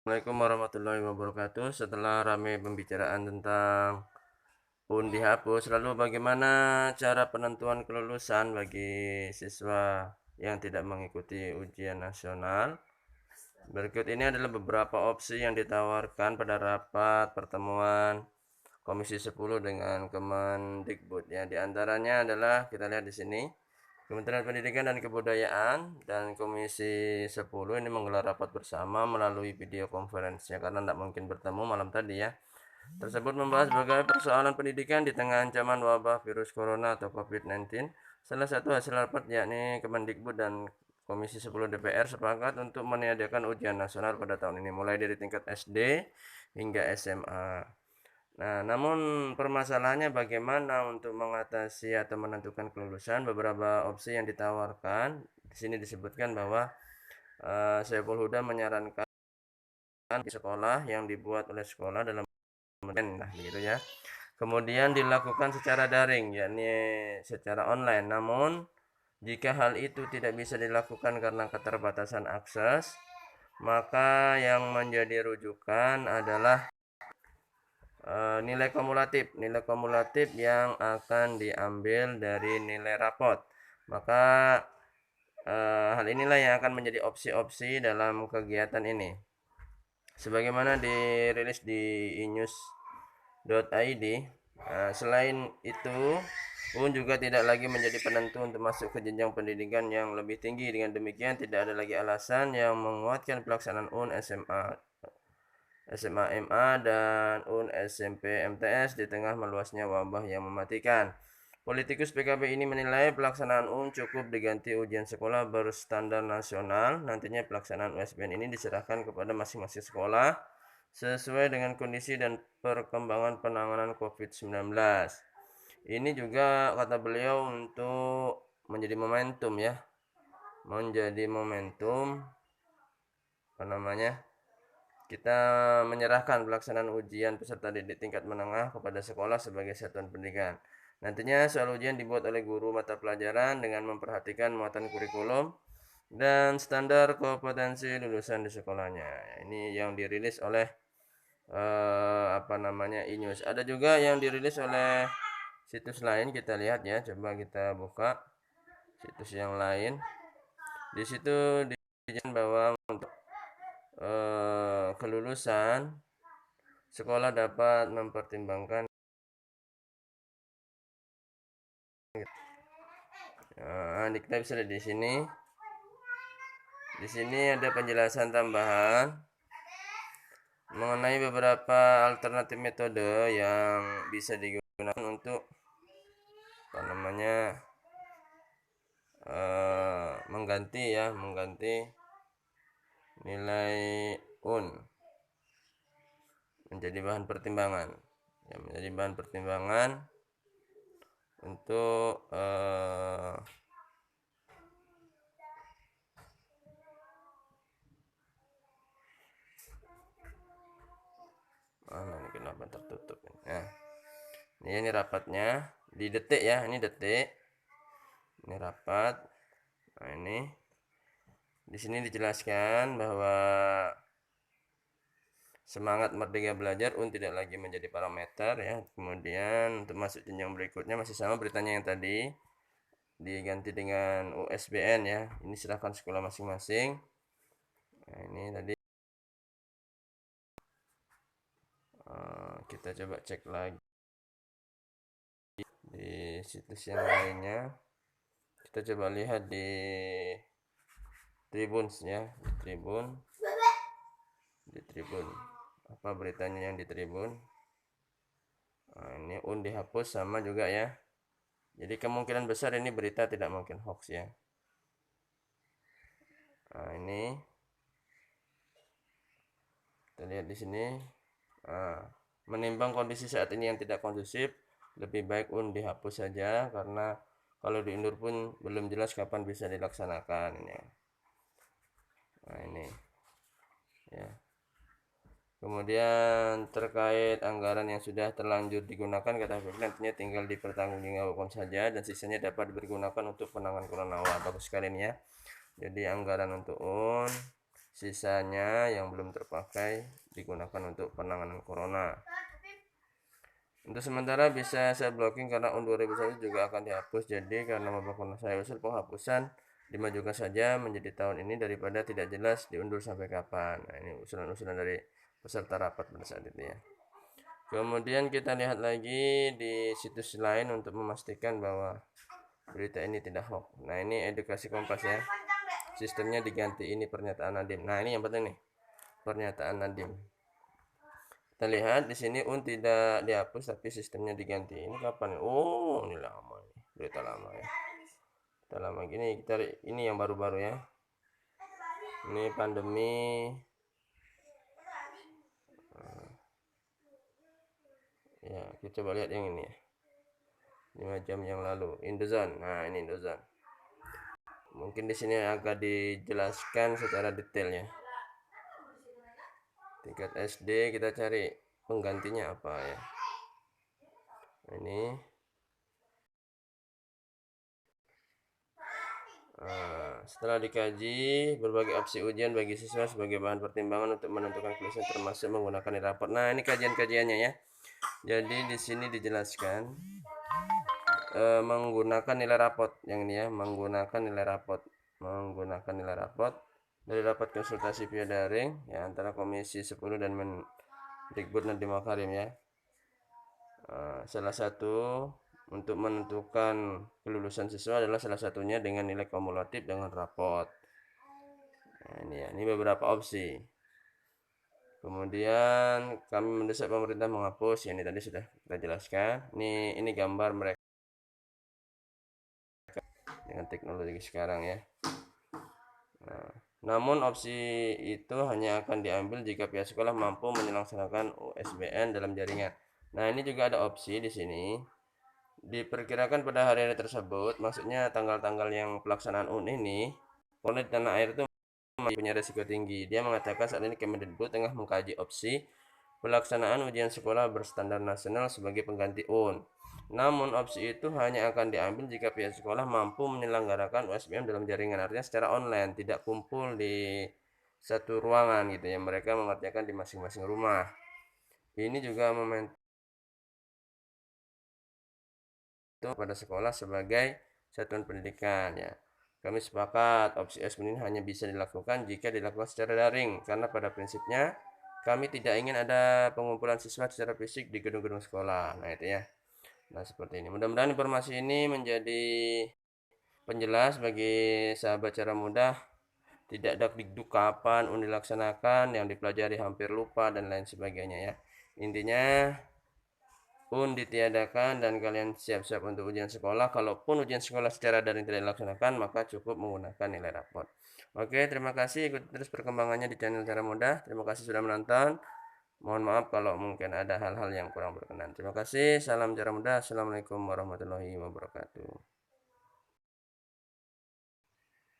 Assalamualaikum warahmatullahi wabarakatuh. Setelah ramai pembicaraan tentang UN dihapus, lalu bagaimana cara penentuan kelulusan bagi siswa yang tidak mengikuti ujian nasional? Berikut ini adalah beberapa opsi yang ditawarkan pada rapat pertemuan Komisi 10 dengan Kemendikbud. Ya, di antaranya adalah kita lihat di sini. Kementerian Pendidikan dan Kebudayaan dan Komisi 10 ini menggelar rapat bersama melalui video conference ya, karena tidak mungkin bertemu malam tadi ya. Tersebut membahas berbagai persoalan pendidikan di tengah ancaman wabah virus corona atau COVID-19. Salah satu hasil rapat yakni Kemendikbud dan Komisi 10 DPR sepakat untuk meniadakan ujian nasional pada tahun ini mulai dari tingkat SD hingga SMA. Nah, namun permasalahannya bagaimana untuk mengatasi atau menentukan kelulusan. Beberapa opsi yang ditawarkan. Di sini disebutkan bahwa Saiful Huda menyarankan sekolah yang dibuat oleh sekolah dalam nah begitu ya. Kemudian dilakukan secara daring, yakni secara online. Namun jika hal itu tidak bisa dilakukan karena keterbatasan akses, maka yang menjadi rujukan adalah nilai kumulatif yang akan diambil dari nilai rapot. Maka hal inilah yang akan menjadi opsi-opsi dalam kegiatan ini. Sebagaimana dirilis di inews.id, selain itu UN juga tidak lagi menjadi penentu untuk masuk ke jenjang pendidikan yang lebih tinggi. Dengan demikian tidak ada lagi alasan yang menguatkan pelaksanaan UN SMA MA dan UN SMP MTS di tengah meluasnya wabah yang mematikan. Politikus PKB ini menilai pelaksanaan UN cukup diganti ujian sekolah berstandar nasional. Nantinya pelaksanaan USBN ini diserahkan kepada masing-masing sekolah sesuai dengan kondisi dan perkembangan penanganan COVID-19. Ini juga kata beliau untuk menjadi momentum ya. Menjadi momentum kita menyerahkan pelaksanaan ujian peserta didik tingkat menengah kepada sekolah sebagai satuan pendidikan. Nantinya soal ujian dibuat oleh guru mata pelajaran dengan memperhatikan muatan kurikulum dan standar kompetensi lulusan di sekolahnya. Ini yang dirilis oleh inews. Ada juga yang dirilis oleh situs lain, kita lihat ya. Coba kita buka situs yang lain. Di situ dijelaskan bahwa untuk kelulusan sekolah dapat mempertimbangkan kita bisa lihat di sini. Di sini ada penjelasan tambahan mengenai beberapa alternatif metode yang bisa digunakan untuk mengganti nilai UN menjadi bahan pertimbangan untuk kenapa tertutup. Nah, ini rapatnya di detik ya, ini detik. Ini rapat. Nah, ini di sini dijelaskan bahwa semangat merdeka belajar UN tidak lagi menjadi parameter ya. Kemudian untuk masuk jenjang berikutnya masih sama beritanya yang tadi, diganti dengan USBN ya. Ini serahkan sekolah masing-masing. Nah, ini tadi kita coba cek lagi di situs yang lainnya. Kita coba lihat di Tribun ya, di Tribun. Apa beritanya yang di Tribun? Nah, ini UN dihapus sama juga ya. Jadi kemungkinan besar ini berita tidak mungkin hoax ya. Nah, ini kita lihat di sini. Menimbang kondisi saat ini yang tidak kondusif, lebih baik UN dihapus saja karena kalau diundur pun belum jelas kapan bisa dilaksanakan ini. Nah, ini ya. Kemudian terkait anggaran yang sudah terlanjur digunakan, kata Fikri nantinya tinggal dipertanggungjawabkan saja dan sisanya dapat digunakan untuk penanganan corona. Bagus sekali ini ya. Jadi anggaran untuk UN sisanya yang belum terpakai digunakan untuk penanganan corona. Untuk sementara bisa saya blocking karena UN 2001 juga akan dihapus. Jadi karena merupakan saya usul penghapusan dimajukan saja menjadi tahun ini daripada tidak jelas diundur sampai kapan. Nah, ini usulan-usulan dari peserta rapat pada saat itu ya. Kemudian kita lihat lagi di situs lain untuk memastikan bahwa berita ini tidak hoax. Nah, ini Edukasi Kompas ya. Sistemnya diganti, ini pernyataan Nadiem. Nah, ini yang penting nih. Pernyataan Nadiem. Kita lihat di sini UN tidak dihapus tapi sistemnya diganti. Ini kapan? Oh, ini lama nih. Berita lama ya. Kita lama gini, ini yang baru-baru ya. Ini pandemi. Ya, kita coba lihat yang ini ya. 5 jam yang lalu, Indozone. Nah, ini Indozone. Mungkin di sini agak dijelaskan secara detail ya. Tingkat SD kita cari penggantinya apa ya. Ini setelah dikaji berbagai opsi ujian bagi siswa sebagai bahan pertimbangan untuk menentukan kelulusan termasuk menggunakan nilai rapor. Nah, ini kajian-kajiannya ya. Jadi di sini dijelaskan menggunakan nilai rapot yang ini ya, menggunakan nilai rapot dari rapat konsultasi via daring ya antara Komisi 10 dan Mendikbud Nadiem Makarim ya. Salah satu untuk menentukan kelulusan siswa adalah salah satunya dengan nilai kumulatif dengan rapot. Nah, ini ya, ini beberapa opsi. Kemudian kami mendesak pemerintah menghapus, ini tadi sudah kita jelaskan. Ini gambar mereka dengan teknologi sekarang ya. Namun opsi itu hanya akan diambil jika pihak sekolah mampu menyelaksanakan USBN dalam jaringan. Nah, ini juga ada opsi di sini. Diperkirakan pada hari-hari tersebut, maksudnya tanggal-tanggal yang pelaksanaan UN ini, oleh tanah air itu punya risiko tinggi. Dia mengatakan saat ini Kemendikbud tengah mengkaji opsi pelaksanaan ujian sekolah berstandar nasional sebagai pengganti UN. Namun opsi itu hanya akan diambil jika pihak sekolah mampu menyelenggarakan USBN dalam jaringan, artinya secara online, tidak kumpul di satu ruangan gitu ya. Mereka mengerjakan di masing-masing rumah. Ini juga momentum pada sekolah sebagai satuan pendidikan ya. Kami sepakat opsi USBN ini hanya bisa dilakukan jika dilakukan secara daring karena pada prinsipnya kami tidak ingin ada pengumpulan siswa secara fisik di gedung-gedung sekolah. Nah, itu ya. Nah, seperti ini. Mudah-mudahan informasi ini menjadi penjelas bagi sahabat cara mudah. Tidak ada dikduk kapan UN dilaksanakan, yang dipelajari hampir lupa dan lain sebagainya ya. Intinya UN ditiadakan dan kalian siap-siap untuk ujian sekolah. Kalaupun ujian sekolah secara daring tidak dilaksanakan, maka cukup menggunakan nilai rapor. Oke, terima kasih. Ikuti terus perkembangannya di channel Cara Mudah. Terima kasih sudah menonton. Mohon maaf kalau mungkin ada hal-hal yang kurang berkenan. Terima kasih. Salam Cara Mudah. Assalamualaikum warahmatullahi wabarakatuh.